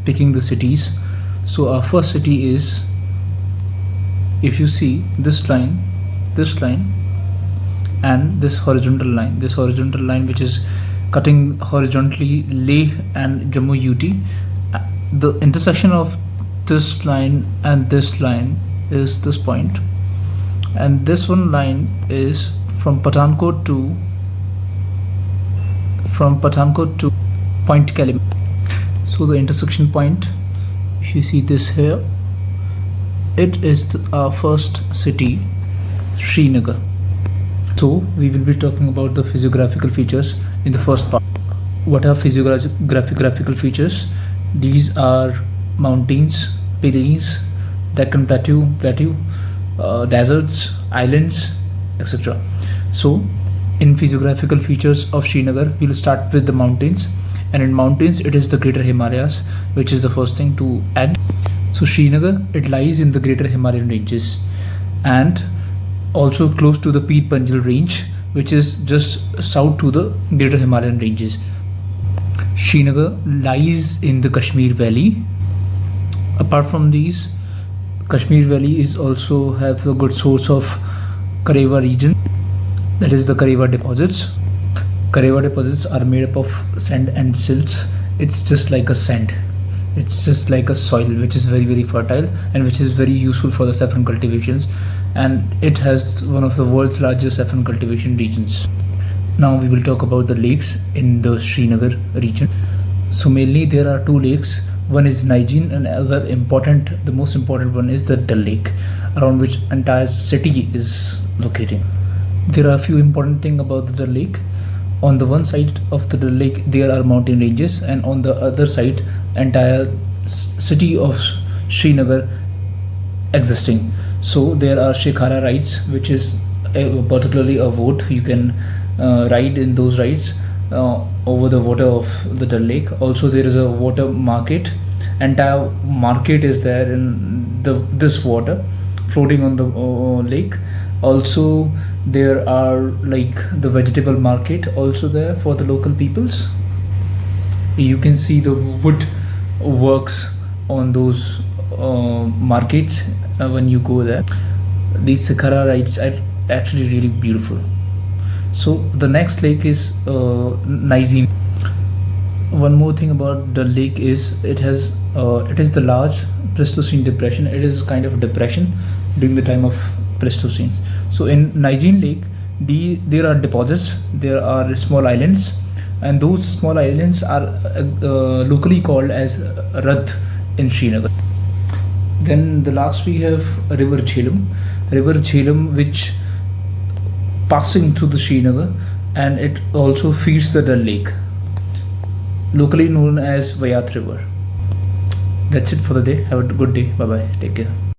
picking the cities. So our first city is, if you see this line and this horizontal line which is cutting horizontally Leh and Jammu UT, the intersection of this line and this line is this point, and this one line is from Pathankot to Point Kalim. So the intersection point, if you see this here, it is our first city, Srinagar. So we will be talking about the physiographical features in the first part. What are physiographical features? These are mountains, plains, Deccan plateau, deserts, islands, etc. So in physiographical features of Srinagar, we will start with the mountains, and in mountains it is the Greater Himalayas, which is the first thing to add. So Srinagar, it lies in the Greater Himalayan ranges and also close to the Pir Panjal range, which is just south to the Greater Himalayan ranges. Srinagar lies in the Kashmir Valley. Apart from these, Kashmir Valley is also have a good source of Karewa region, that is the Karewa deposits. Karewa deposits are made up of sand and silts. It's just like a sand. It's just like a soil which is very fertile and which is very useful for the saffron cultivations, and it has one of the world's largest saffron cultivation regions. Now we will talk about the lakes in the Srinagar region. So mainly there are two lakes. One is Naijin, and the most important one is the Dal Lake, around which entire city is located. There are a few important things about the Dal Lake. On the one side of the Dal Lake there are mountain ranges, and on the other side entire city of Srinagar existing. So there are Shikhara rides, which is particularly a boat. You can ride in those rides over the water of the Dal Lake. Also there is a water market. Entire market is there in this water floating on the lake. Also there are like the vegetable market also there for the local peoples. You can see the wood works on those markets when you go there. These Shikhara rides are actually really beautiful. So the next lake is Naijin. One more thing about the lake is it is the large Pleistocene depression. It is kind of a depression during the time of Pleistocene. So in Naijin Lake, there are deposits, there are small islands, and those small islands are locally called as Radh in Srinagar. Then the last we have River Jhelum, which passing through the Srinagar, and it also feeds the Dal Lake, locally known as Vayat River. That's it for the day. Have a good day. Bye bye. Take care.